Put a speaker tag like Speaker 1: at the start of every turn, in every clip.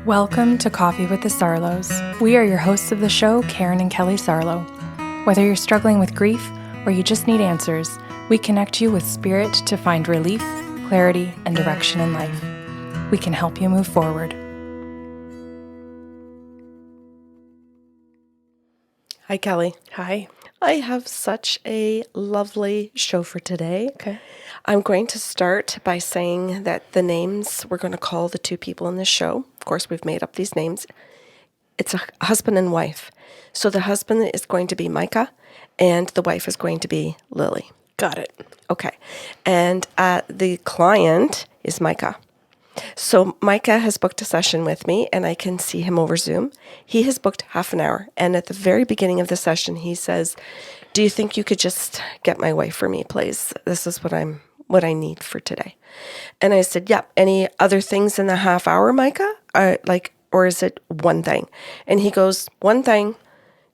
Speaker 1: Welcome to Coffee with the Sarlos. We are your hosts of the show, Karen and Kelly Sarlo. Whether you're struggling with grief or you just need answers, we connect you with spirit to find relief, clarity, and direction in life. We can help you move forward.
Speaker 2: Hi, Kelly.
Speaker 1: Hi.
Speaker 2: I have such a lovely show for today.
Speaker 1: Okay.
Speaker 2: I'm going to start by saying that the names we're going to call the two people in this show, of course, we've made up these names. It's a husband and wife. So the husband is going to be Micah, and the wife is going to be Lily.
Speaker 1: Got it.
Speaker 2: Okay. And the client is Micah. So Micah has booked a session with me, and I can see him over Zoom. He has booked half an hour, and at the very beginning of the session, he says, "Do you think you could just get my wife for me, please? This is what I need for today." And I said, "Yeah. Any other things in the half hour, Micah? Or is it one thing?" And he goes, "One thing,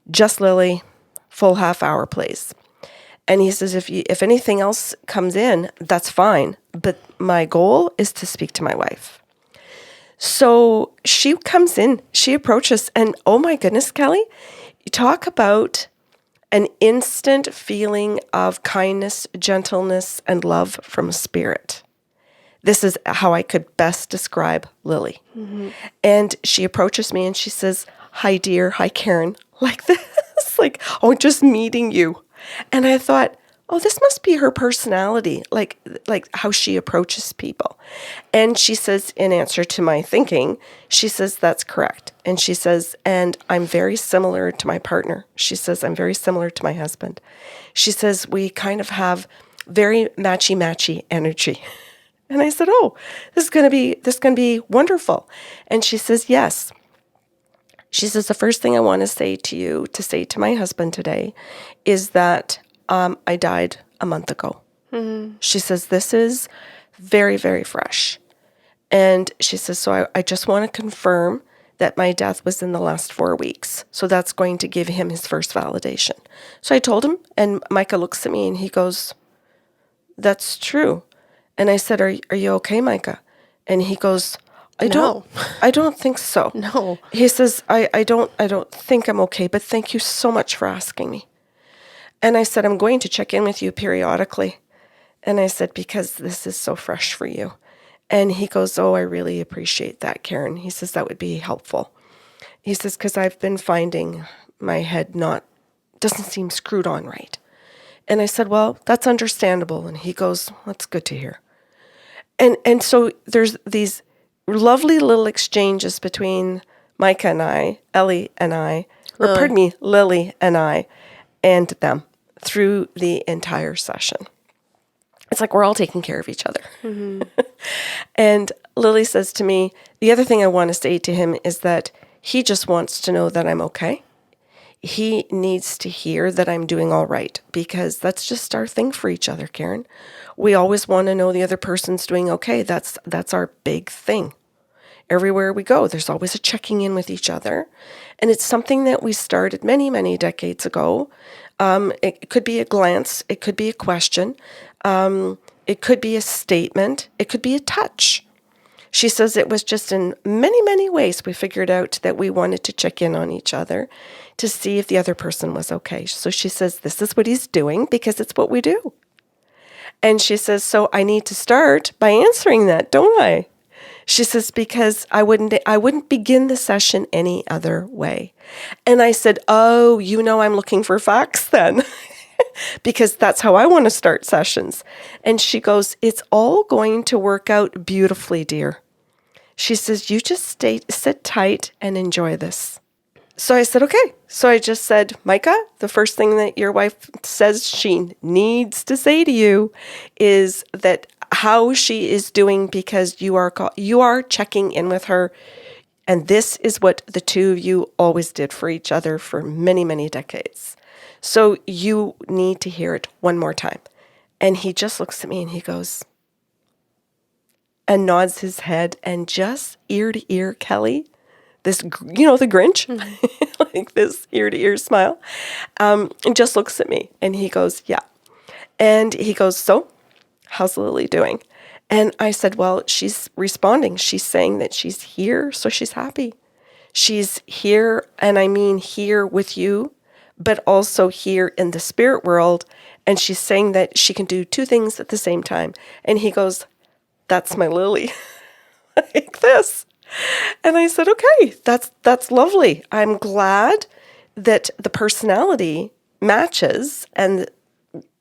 Speaker 2: just Lily, full half hour, please." And he says, if anything else comes in, that's fine. But my goal is to speak to my wife. So she comes in, she approaches, and oh my goodness, Kelly, you talk about an instant feeling of kindness, gentleness, and love from a spirit. This is how I could best describe Lily. Mm-hmm. And she approaches me and she says, "Hi, dear. Hi, Karen." Like this, like, "Oh, just meeting you." And I thought, oh, this must be her personality, like how she approaches people. And she says, in answer to my thinking, she says, "That's correct." And she says, "And I'm very similar to my partner." She says, "I'm very similar to my husband." She says, "We kind of have very matchy energy." And I said, "Oh, this is going to be wonderful." And she says, "Yes." She says, "The first thing I want to say to my husband today is that I died a month ago." Mm-hmm. She says, "This is very, very fresh." And she says, "So I just want to confirm that my death was in the last 4 weeks. So that's going to give him his first validation." So I told him, and Micah looks at me and he goes, "That's true." And I said, Are you okay, Micah?" And he goes, I don't think so.
Speaker 1: No.
Speaker 2: He says, I don't think I'm okay, but thank you so much for asking me." And I said, "I'm going to check in with you periodically." And I said, "Because this is so fresh for you." And he goes, "Oh, I really appreciate that, Karen." He says, "That would be helpful." He says, "Because I've been finding my head doesn't seem screwed on right." And I said, "Well, that's understandable." And he goes, "That's good to hear." And so there's these lovely little exchanges between Micah and I, Lily and I, and them through the entire session. It's like we're all taking care of each other. Mm-hmm. And Lily says to me, the other thing I want to say to him is that he just wants to know that I'm okay. He needs to hear that I'm doing all right, because that's just our thing for each other, Karen. We always want to know the other person's doing okay. That's our big thing. Everywhere we go, there's always a checking in with each other. And it's something that we started many, many decades ago. It could be a glance. It could be a question. It could be a statement. It could be a touch. She says it was just in many, many ways we figured out that we wanted to check in on each other to see if the other person was okay. So she says, this is what he's doing because it's what we do. And she says, so I need to start by answering that, don't I? She says, because I wouldn't begin the session any other way. And I said, oh, I'm looking for facts then. Because that's how I want to start sessions. And she goes, it's all going to work out beautifully, dear. She says, you just sit tight and enjoy this. So I said, okay. So I just said, Micah, the first thing that your wife says she needs to say to you is that how she is doing, because you are checking in with her. And this is what the two of you always did for each other for many, many decades. So you need to hear it one more time. And he just looks at me and he goes, and nods his head, and just ear to ear, Kelly, this, the Grinch, like this ear to ear smile, and just looks at me and he goes, yeah. And he goes, so how's Lily doing? And I said, well, she's responding. She's saying that she's here, so she's happy. She's here, and I mean here with you, but also here in the spirit world. And she's saying that she can do two things at the same time. And he goes, that's my Lily, like this. And I said, okay, that's lovely. I'm glad that the personality matches and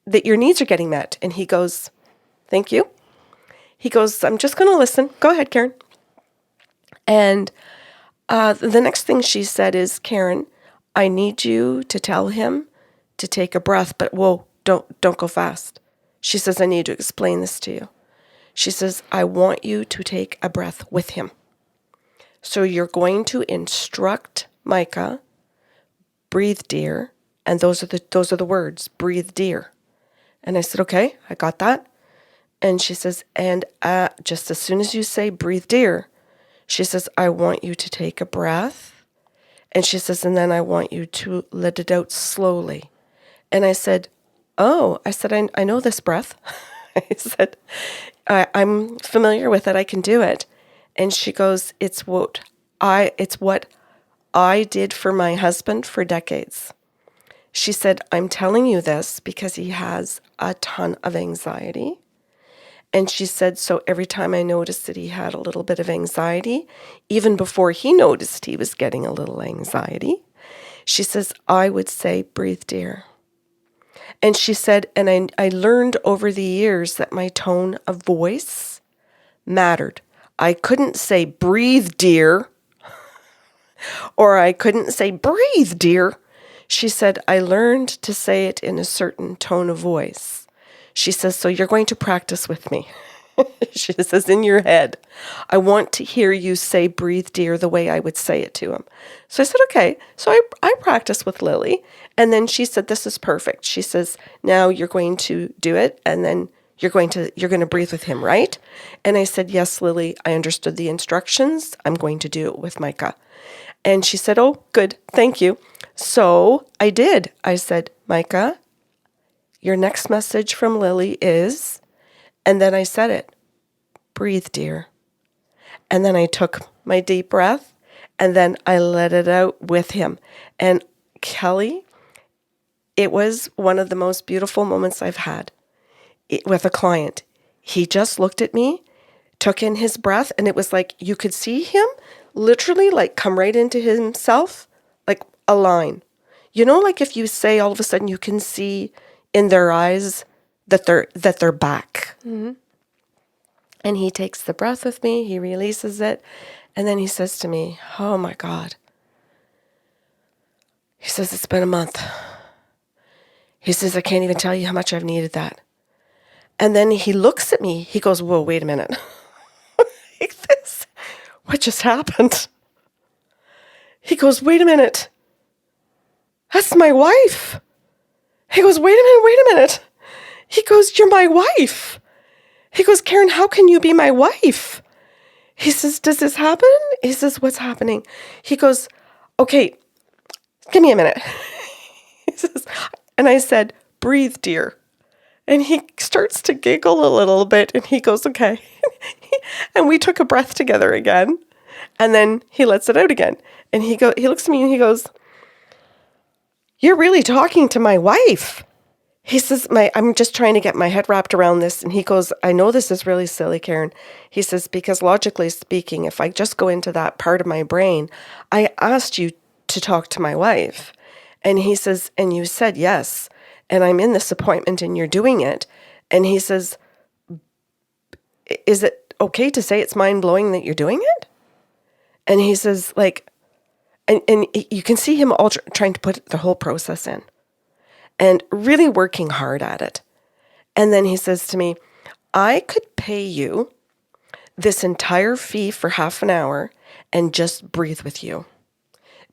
Speaker 2: that your needs are getting met. And he goes, thank you. He goes, I'm just going to listen. Go ahead, Karen. And the next thing she said is, Karen, I need you to tell him to take a breath, but whoa, don't go fast. She says, I need to explain this to you. She says, I want you to take a breath with him. So you're going to instruct Micah, breathe, dear. And those are the words, breathe, dear. And I said, okay, I got that. And she says, and just as soon as you say breathe, dear, she says, I want you to take a breath. And she says, and then I want you to let it out slowly. And I said, oh, I know this breath. I said, I'm familiar with it. I can do it. And she goes, it's what I did for my husband for decades. She said, I'm telling you this because he has a ton of anxiety. And she said, so every time I noticed that he had a little bit of anxiety, even before he noticed he was getting a little anxiety, she says, I would say, breathe, dear. And she said, and I learned over the years that my tone of voice mattered. I couldn't say, breathe, dear, or I couldn't say, breathe, dear. She said, I learned to say it in a certain tone of voice. She says, so you're going to practice with me. She says, in your head, I want to hear you say, breathe, dear, the way I would say it to him. So I said, okay. So I practiced with Lily. And then she said, this is perfect. She says, now you're going to do it. And then you're going to breathe with him, right? And I said, yes, Lily, I understood the instructions. I'm going to do it with Micah. And she said, oh, good. Thank you. So I did. I said, Micah, your next message from Lily is, and then I said it, breathe, dear. And then I took my deep breath and then I let it out with him. And Kelly, it was one of the most beautiful moments I've had with a client. He just looked at me, took in his breath, and it was like you could see him literally like come right into himself, like a line. You know, like if you say all of a sudden you can see in their eyes that they're back. Mm-hmm. And he takes the breath with me, he releases it, and then he says to me, oh my God. He says, it's been a month. He says, I can't even tell you how much I've needed that. And then he looks at me, he goes, whoa, wait a minute. Like this, what just happened? He goes, wait a minute. That's my wife. He goes, wait a minute. He goes, you're my wife. He goes, Karen, how can you be my wife? He says, does this happen? He says, what's happening? He goes, okay, give me a minute. He says, and I said, breathe, dear. And he starts to giggle a little bit and he goes, okay. And we took a breath together again. And then he lets it out again. And he looks at me and he goes, you're really talking to my wife. He says, I'm just trying to get my head wrapped around this. And he goes, I know this is really silly, Karen. He says, because logically speaking, if I just go into that part of my brain, I asked you to talk to my wife. And he says, and you said yes. And I'm in this appointment and you're doing it. And he says, is it okay to say it's mind-blowing that you're doing it? And he says, like, and you can see him all trying to put the whole process in and really working hard at it. And then he says to me, I could pay you this entire fee for half an hour and just breathe with you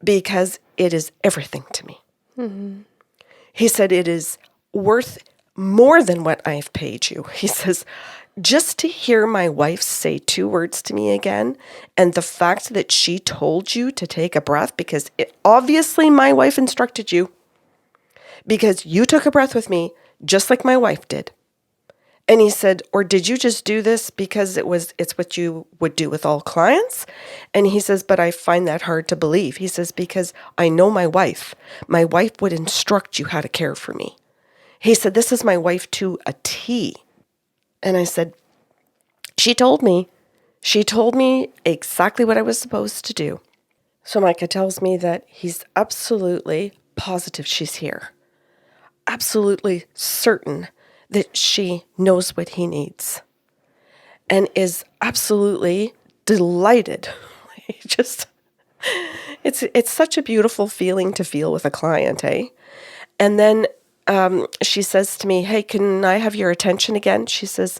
Speaker 2: because it is everything to me. Mm-hmm. He said, it is worth more than what I've paid you. He says, just to hear my wife say 2 words to me again, and the fact that she told you to take a breath, because obviously my wife instructed you, because you took a breath with me, just like my wife did. And he said, or did you just do this because it's what you would do with all clients? And he says, but I find that hard to believe. He says, because I know my wife. My wife would instruct you how to care for me. He said, this is my wife to a T. And I said, she told me exactly what I was supposed to do. So Micah tells me that he's absolutely positive she's here. Absolutely certain that she knows what he needs and is absolutely delighted. It's such a beautiful feeling to feel with a client, eh? And then she says to me, hey, can I have your attention again? She says,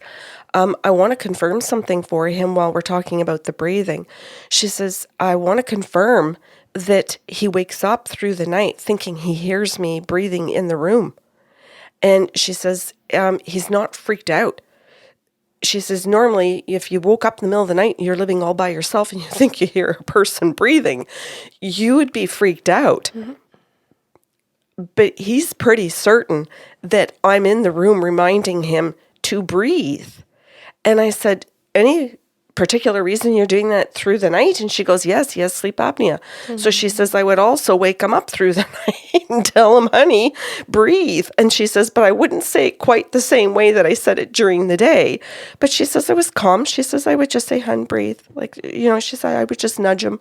Speaker 2: I want to confirm something for him while we're talking about the breathing. She says, I want to confirm that he wakes up through the night thinking he hears me breathing in the room. And she says, he's not freaked out. She says, normally, if you woke up in the middle of the night, you're living all by yourself and you think you hear a person breathing, you would be freaked out. Mm-hmm. But he's pretty certain that I'm in the room reminding him to breathe. And I said, any particular reason you're doing that through the night? And she goes, yes, he has sleep apnea. Mm-hmm. So she says, I would also wake him up through the night and tell him, honey, breathe. And she says, but I wouldn't say it quite the same way that I said it during the day. But she says, I was calm. She says, I would just say, hun, breathe. Like, she said, I would just nudge him,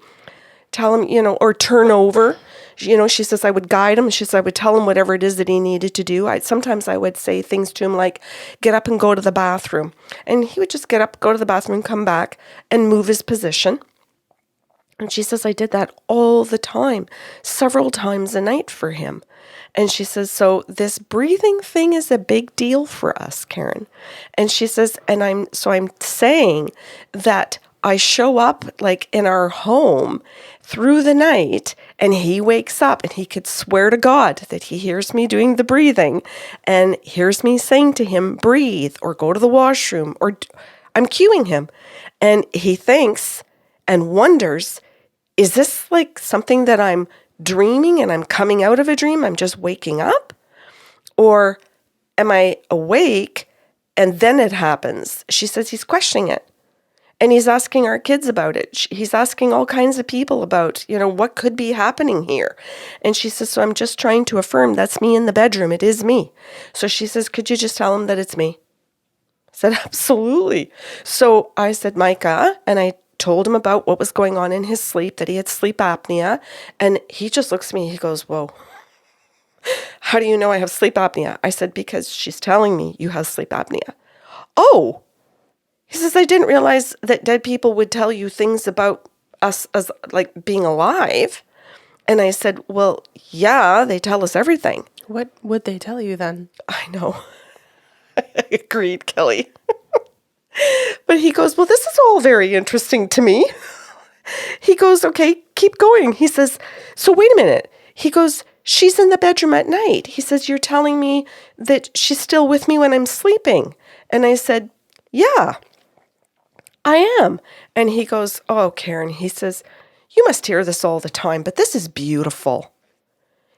Speaker 2: tell him, or turn over. She says, I would guide him. She says, I would tell him whatever it is that he needed to do. Sometimes I would say things to him like, get up and go to the bathroom. And he would just get up, go to the bathroom, come back and move his position. And she says, I did that all the time, several times a night for him. And she says, so this breathing thing is a big deal for us, Karen. And she says, I'm saying that I show up like in our home through the night and he wakes up and he could swear to God that he hears me doing the breathing and hears me saying to him, breathe or go to the washroom, or I'm cueing him. And he thinks and wonders, is this like something that I'm dreaming and I'm coming out of a dream? I'm just waking up? Or am I awake and then it happens? She says he's questioning it. And he's asking our kids about it. He's asking all kinds of people about, what could be happening here. And she says, so I'm just trying to affirm that's me in the bedroom. It is me. So she says, could you just tell him that it's me? I said, absolutely. So I said, Micah, and I told him about what was going on in his sleep, that he had sleep apnea. And he just looks at me. He goes, whoa, how do you know I have sleep apnea? I said, because she's telling me you have sleep apnea. Oh. He says, I didn't realize that dead people would tell you things about us as like being alive. And I said, well, yeah, they tell us everything.
Speaker 1: What would they tell you then?
Speaker 2: I know. I agreed, Kelly. But he goes, well, this is all very interesting to me. He goes, okay, keep going. He says, so wait a minute. He goes, she's in the bedroom at night. He says, you're telling me that she's still with me when I'm sleeping. And I said, yeah. I am. And he goes, oh, Karen, he says, you must hear this all the time, but this is beautiful.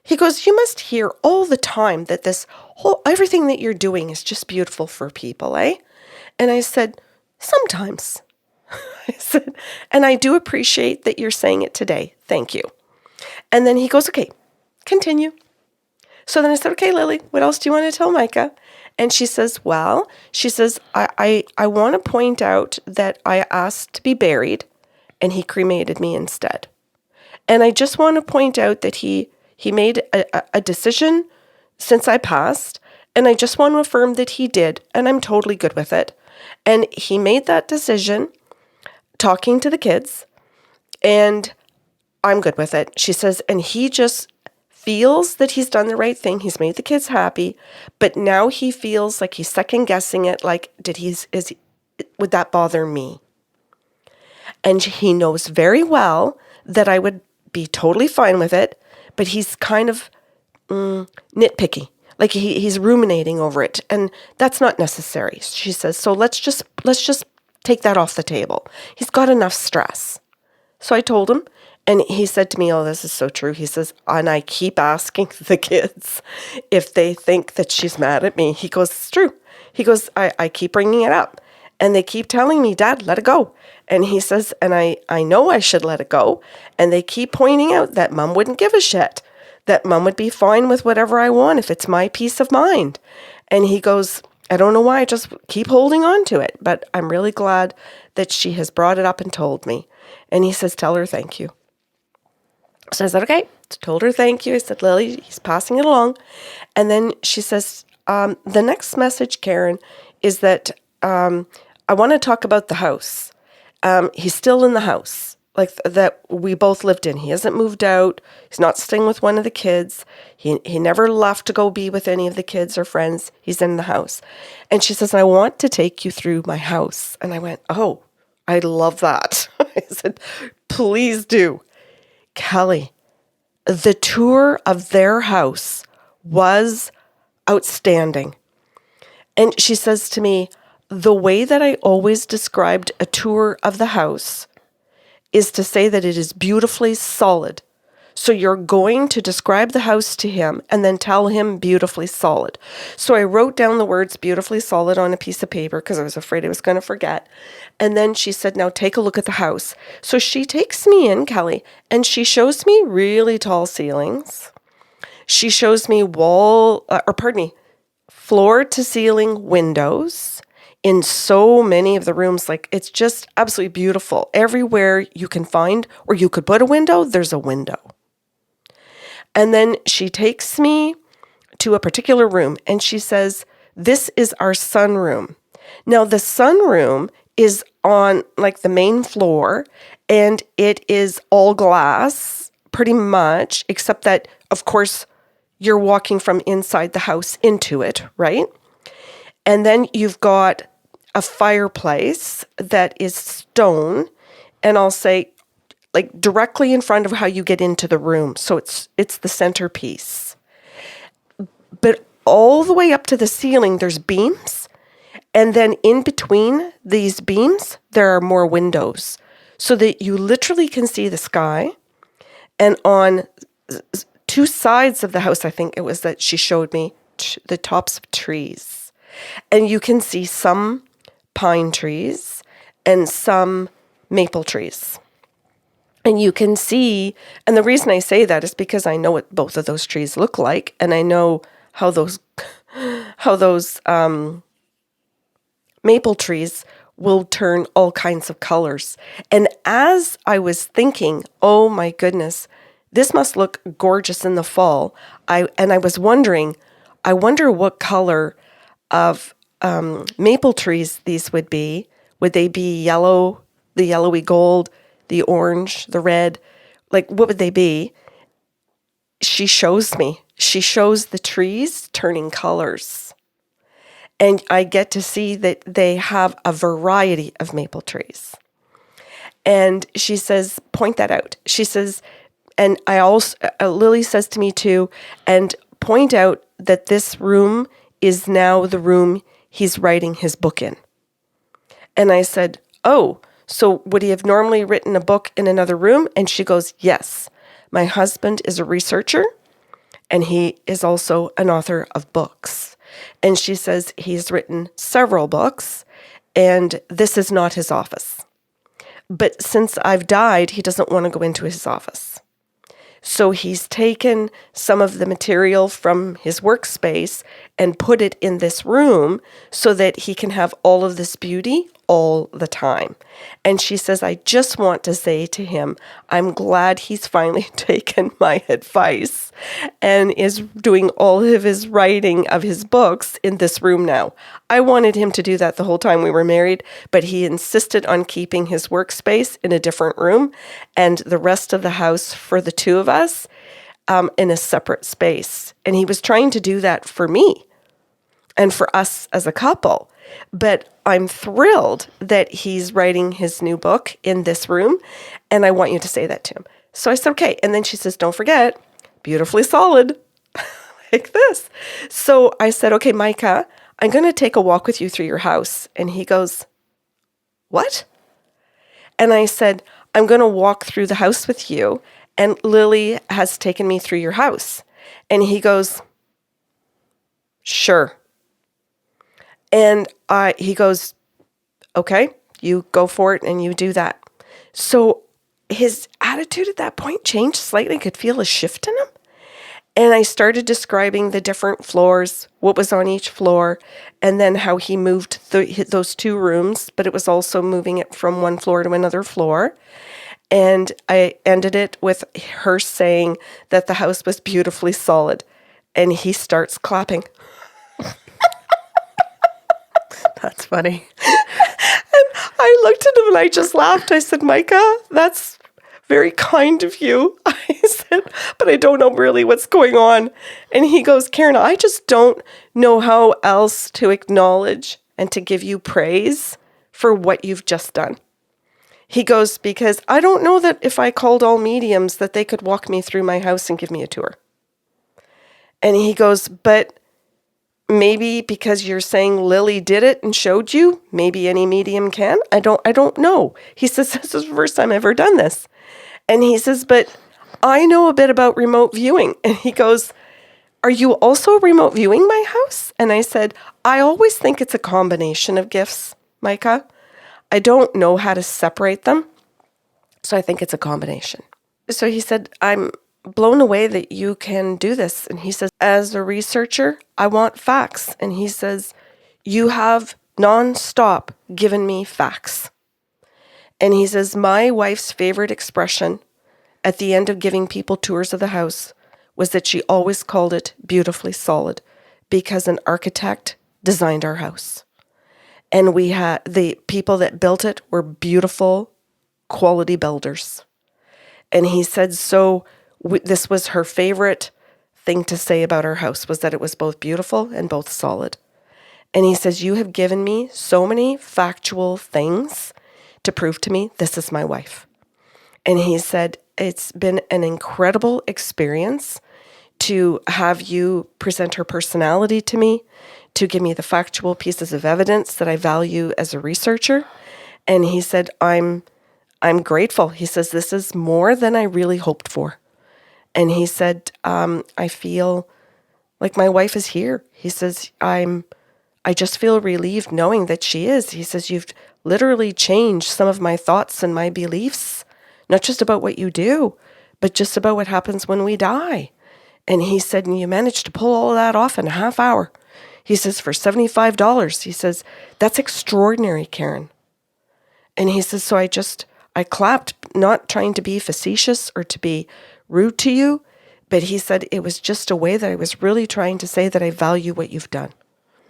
Speaker 2: He goes, you must hear all the time that everything that you're doing is just beautiful for people, eh? And I said, sometimes. I said, and I do appreciate that you're saying it today. Thank you. And then he goes, okay, continue. So then I said, okay, Lily, what else do you want to tell Micah? And she says, I want to point out that I asked to be buried and he cremated me instead. And I just want to point out that he made a decision since I passed. And I just want to affirm that he did. And I'm totally good with it. And he made that decision talking to the kids. And I'm good with it. She says, and he just feels that he's done the right thing. He's made the kids happy, but now he feels like he's second guessing it. Like, would that bother me? And he knows very well that I would be totally fine with it, but he's kind of nitpicky. Like he's ruminating over it, and that's not necessary. She says, so let's just take that off the table. He's got enough stress. So I told him. And he said to me, oh, this is so true. He says, and I keep asking the kids if they think that she's mad at me. He goes, it's true. He goes, I keep bringing it up. And they keep telling me, Dad, let it go. And he says, and I know I should let it go. And they keep pointing out that Mom wouldn't give a shit, that Mom would be fine with whatever I want if it's my peace of mind. And he goes, I don't know why, I just keep holding on to it. But I'm really glad that she has brought it up and told me. And he says, tell her thank you. So I said, okay. Told her thank you. I said, Lily, he's passing it along. And then she says, the next message, Karen, is that I want to talk about the house. He's still in the house, like that we both lived in. He hasn't moved out. He's not staying with one of the kids. He never left to go be with any of the kids or friends. He's in the house. And she says, I want to take you through my house. And I went, oh, I love that. I said, please do. Kelly, the tour of their house was outstanding. And she says to me, the way that I always described a tour of the house is to say that it is beautifully solid. So you're going to describe the house to him and then tell him beautifully solid. So I wrote down the words beautifully solid on a piece of paper because I was afraid I was going to forget. And then she said, now take a look at the house. So she takes me in, Kelly, and she shows me really tall ceilings. She shows me floor to ceiling windows in so many of the rooms. Like, it's just absolutely beautiful. Everywhere you can find, or you could put a window, there's a window. And then she takes me to a particular room and she says, this is our sunroom. Now, the sunroom is on like the main floor and it is all glass pretty much, except that, of course, you're walking from inside the house into it, right? And then you've got a fireplace that is stone, and I'll say like directly in front of how you get into the room. So it's the centerpiece. But all the way up to the ceiling, there's beams. And then in between these beams, there are more windows so that you literally can see the sky. And on two sides of the house, I think it was that she showed me the tops of trees. And you can see some pine trees and some maple trees. And you can see, and the reason I say that is because I know what both of those trees look like, and I know how those maple trees will turn all kinds of colors. And as I was thinking, oh my goodness, this must look gorgeous in the fall, I was wondering, I wonder what color of maple trees these would be. Would they be yellow, the yellowy gold, the orange, the red? Like, what would they be? She shows me. She shows the trees turning colors. And I get to see that they have a variety of maple trees. And she says, point that out. She says, and I also, Lily says to me too, and point out that this room is now the room he's writing his book in. And I said, oh, so would he have normally written a book in another room? And she goes, yes. My husband is a researcher and he is also an author of books. And she says he's written several books and this is not his office. But since I've died, he doesn't want to go into his office. So he's taken some of the material from his workspace and put it in this room so that he can have all of this beauty all the time. And she says, I just want to say to him, I'm glad he's finally taken my advice and is doing all of his writing of his books in this room now. I wanted him to do that the whole time we were married, but he insisted on keeping his workspace in a different room and the rest of the house for the two of us in a separate space. And he was trying to do that for me and for us as a couple. But I'm thrilled that he's writing his new book in this room, and I want you to say that to him. So I said, okay. And then she says, don't forget, beautifully solid, like this. So I said, okay, Micah, I'm going to take a walk with you through your house. And he goes, what? And I said, I'm going to walk through the house with you, and Lily has taken me through your house. And he goes, sure. And he goes, okay, you go for it and you do that. So his attitude at that point changed slightly. I could feel a shift in him. And I started describing the different floors, what was on each floor, and then how he moved those 2 rooms, but it was also moving it from one floor to another floor. And I ended it with her saying that the house was beautifully solid. And he starts clapping.
Speaker 1: That's funny.
Speaker 2: And I looked at him and I just laughed. I said, Micah, that's very kind of you. I said, but I don't know really what's going on. And he goes, Karen, I just don't know how else to acknowledge and to give you praise for what you've just done. He goes, because I don't know that if I called all mediums that they could walk me through my house and give me a tour. And he goes, but maybe because you're saying Lily did it and showed you, maybe any medium can. I don't know. He says, this is the first time I've ever done this. And he says, but I know a bit about remote viewing. And he goes, are you also remote viewing my house? And I said, I always think it's a combination of gifts, Micah. I don't know how to separate them. So I think it's a combination. So he said, I'm blown away that you can do this. And he says, as a researcher, I want facts. And he says, you have nonstop given me facts. And he says, my wife's favorite expression at the end of giving people tours of the house was that she always called it beautifully solid because an architect designed our house. And we had the people that built it were beautiful, quality builders. And he said, so this was her favorite thing to say about our house was that it was both beautiful and both solid. And he says, you have given me so many factual things to prove to me this is my wife. And he said, it's been an incredible experience to have you present her personality to me, to give me the factual pieces of evidence that I value as a researcher. And he said, I'm grateful. He says, this is more than I really hoped for. And he said, I feel like my wife is here. He says, I just feel relieved knowing that she is. He says, you've literally changed some of my thoughts and my beliefs, not just about what you do, but just about what happens when we die. And he said, and you managed to pull all of that off in a half hour. He says, for $75. He says, that's extraordinary, Karen. And he says, so I clapped, not trying to be facetious or to be rude to you, but he said it was just a way that I was really trying to say that I value what you've done.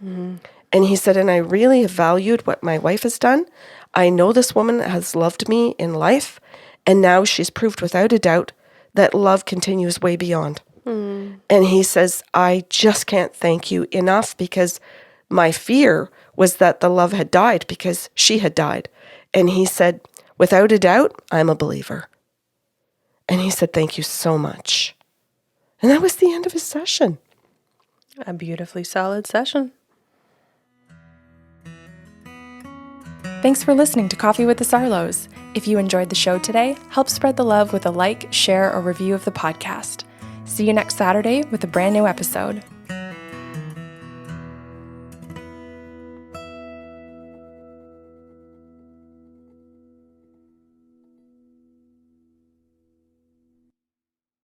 Speaker 2: Mm-hmm. And he said, and I really have valued what my wife has done. I know this woman has loved me in life, and now she's proved without a doubt that love continues way beyond. Mm. And he says, I just can't thank you enough because my fear was that the love had died because she had died. And he said, without a doubt, I'm a believer. And he said, thank you so much. And that was the end of his session.
Speaker 1: A beautifully solid session. Thanks for listening to Coffee with the Sarlos. If you enjoyed the show today, help spread the love with a like, share, or review of the podcast. See you next Saturday with a brand new episode.